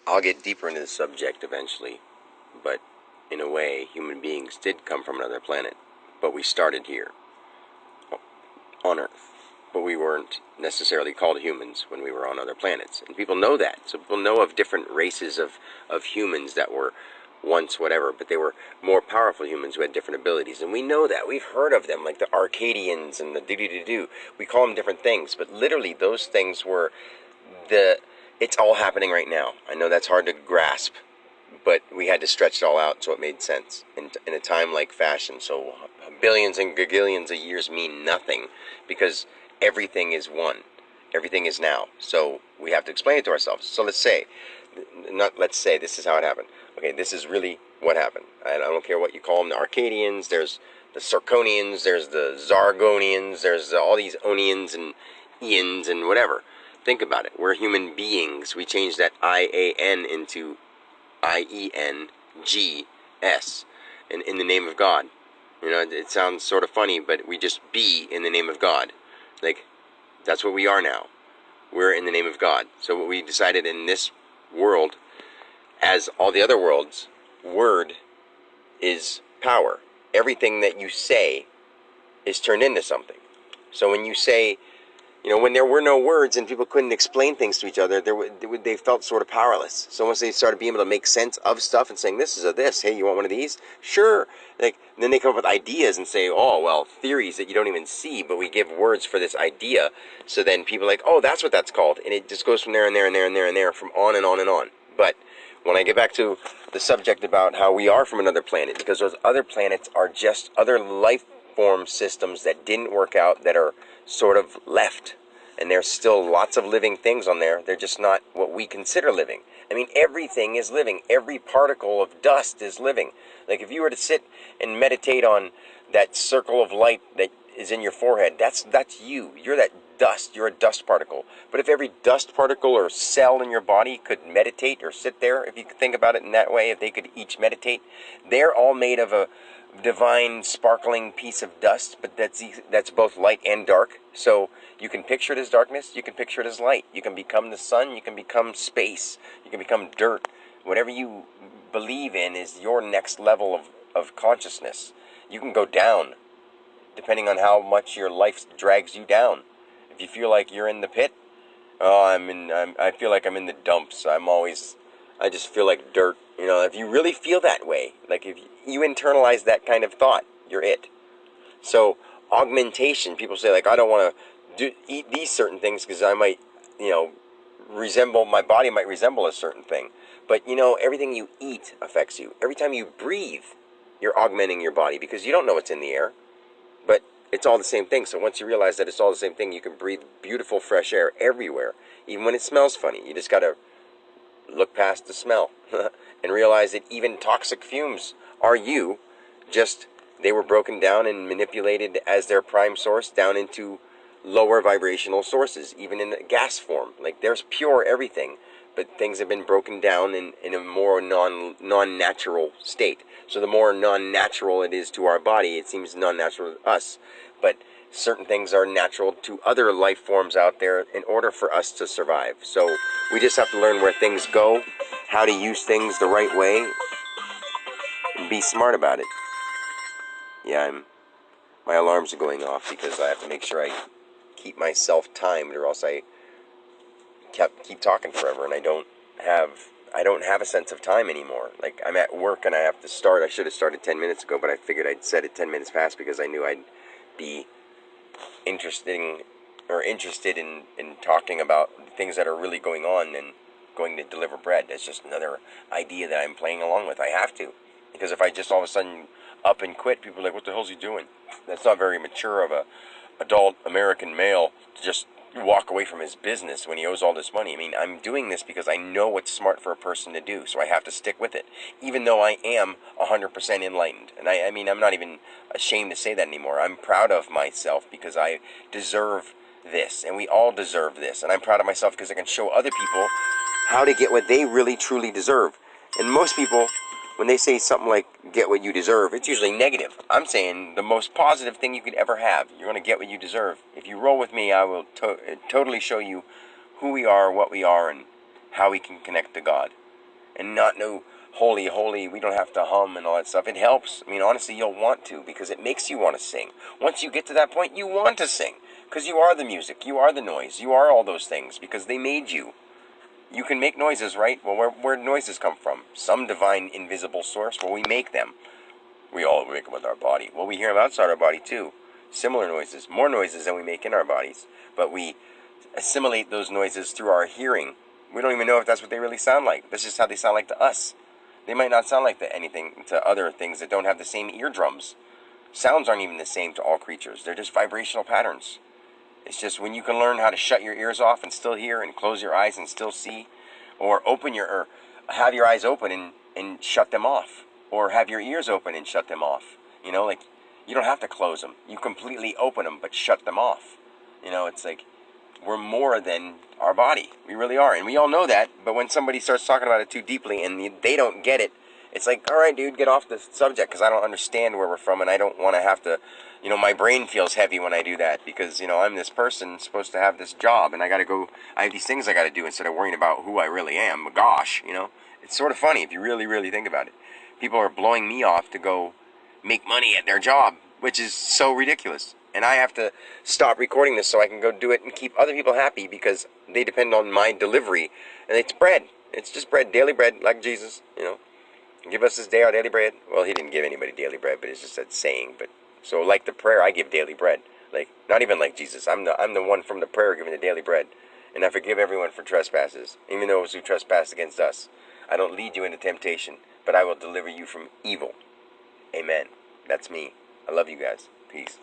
I'll get deeper into the subject eventually, but in a way, human beings did come from another planet, but we started here on Earth. But we weren't necessarily called humans when we were on other planets. And people know that. So people know of different races of humans that were once whatever, but they were more powerful humans who had different abilities. And we know that. We've heard of them, like the Arcadians and the do-do-do-do. We call them different things, but literally those things were it's all happening right now. I know that's hard to grasp, but we had to stretch it all out so it made sense in a time like fashion. So billions and gagillions of years mean nothing because everything is one. Everything is now. So we have to explain it to ourselves. So let's say this is how it happened. Okay, this is really what happened. I don't care what you call them, the Arcadians, there's the Sarkonians, there's the Zargonians, there's all these Onians and Ians and whatever. Think about it. We're human beings. We changed that I-A-N into I-E-N-G-S in the name of God. You know, it sounds sort of funny, but we just be in the name of God. Like, that's what we are now. We're in the name of God. So what we decided in this world, as all the other worlds, word is power. Everything that you say is turned into something. So when you say, you know, when there were no words and people couldn't explain things to each other, they felt sort of powerless. So once they started being able to make sense of stuff and saying, this is a this, hey, you want one of these? Sure. Then they come up with ideas and say, oh, well, theories that you don't even see, but we give words for this idea. So then people are like, oh, that's what that's called. And it just goes from there and there and there and there and there, from on and on and on. But when I get back to the subject about how we are from another planet, because those other planets are just other life form systems that didn't work out, that are sort of left. And there's still lots of living things on there. They're just not what we consider living. I mean, everything is living. Every particle of dust is living. Like if you were to sit and meditate on that circle of light that is in your forehead, that's you. You're that dust. You're a dust particle. But if every dust particle or cell in your body could meditate or sit there, if you could think about it in that way, if they could each meditate, they're all made of a divine sparkling piece of dust, but that's both light and dark. So you can picture it as darkness, you can picture it as light. You can become the sun, you can become space, you can become dirt. Whatever you believe in is your next level of consciousness. You can go down depending on how much your life drags you down. If you feel like you're in the pit, I feel like I'm in the dumps. I just feel like dirt. You know, if you really feel that way, like if you internalize that kind of thought, you're it. So augmentation, people say like, I don't want to eat these certain things because I might, you know, my body might resemble a certain thing. But you know, everything you eat affects you. Every time you breathe, you're augmenting your body because you don't know what's in the air. But it's all the same thing. So once you realize that it's all the same thing, you can breathe beautiful fresh air everywhere, even when it smells funny. You just got to look past the smell and realize that even toxic fumes are you, just they were broken down and manipulated as their prime source down into lower vibrational sources, even in gas form. Like there's pure everything, but things have been broken down in a more non-natural state. So the more non-natural it is to our body, it seems non-natural to us. But certain things are natural to other life forms out there in order for us to survive. So we just have to learn where things go, how to use things the right way, and be smart about it. Yeah, my alarms are going off because I have to make sure I keep myself timed, or else I keep talking forever, and I don't have a sense of time anymore. Like I'm at work and I have to start. I should have started 10 minutes ago, but I figured I'd set it 10 minutes past because I knew I'd be interested in talking about things that are really going on and going to deliver bread. That's just another idea that I'm playing along with. I have to, because if I just all of a sudden up and quit, people are like, what the hell's he doing? That's not very mature of a adult American male to just walk away from his business when he owes all this money. I mean, I'm doing this because I know what's smart for a person to do, so I have to stick with it, even though I am 100% enlightened. And I mean, I'm not even ashamed to say that anymore. I'm proud of myself because I deserve this, and we all deserve this. And I'm proud of myself because I can show other people how to get what they really, truly deserve. And most people, when they say something like, get what you deserve, it's usually negative. I'm saying the most positive thing you could ever have. You're going to get what you deserve. If you roll with me, I will totally show you who we are, what we are, and how we can connect to God. and not know holy, holy, we don't have to hum and all that stuff. It helps. I mean, honestly, you'll want to, because it makes you want to sing. Once you get to that point, you want to sing, because you are the music, you are the noise, you are all those things, because they made you. You can make noises, right? Well, where noises come from? Some divine invisible source. Well, we make them. We all make them with our body. Well, we hear them outside our body too. Similar noises, more noises than we make in our bodies. But we assimilate those noises through our hearing. We don't even know if that's what they really sound like. That's just how they sound like to us. They might not sound like anything to other things that don't have the same eardrums. Sounds aren't even the same to all creatures. They're just vibrational patterns. It's just when you can learn how to shut your ears off and still hear, and close your eyes and still see, or have your eyes open and shut them off, or have your ears open and shut them off. You know, like, you don't have to close them. You completely open them, but shut them off. You know, it's like, we're more than our body. We really are. And we all know that, but when somebody starts talking about it too deeply and they don't get it, it's like, all right, dude, get off the subject, because I don't understand where we're from, and I don't want to have to, my brain feels heavy when I do that, because, I'm this person supposed to have this job, and I have these things I got to do instead of worrying about who I really am. But gosh, it's sort of funny if you really, really think about it. People are blowing me off to go make money at their job, which is so ridiculous. And I have to stop recording this so I can go do it and keep other people happy, because they depend on my delivery. And it's bread. It's just bread, daily bread, like Jesus, Give us this day our daily bread. Well, he didn't give anybody daily bread, but it's just that saying. But so, like the prayer, I give daily bread. Like, not even like Jesus. I'm the one from the prayer giving the daily bread. And I forgive everyone for trespasses, even those who trespass against us. I don't lead you into temptation, but I will deliver you from evil. Amen. That's me. I love you guys. Peace.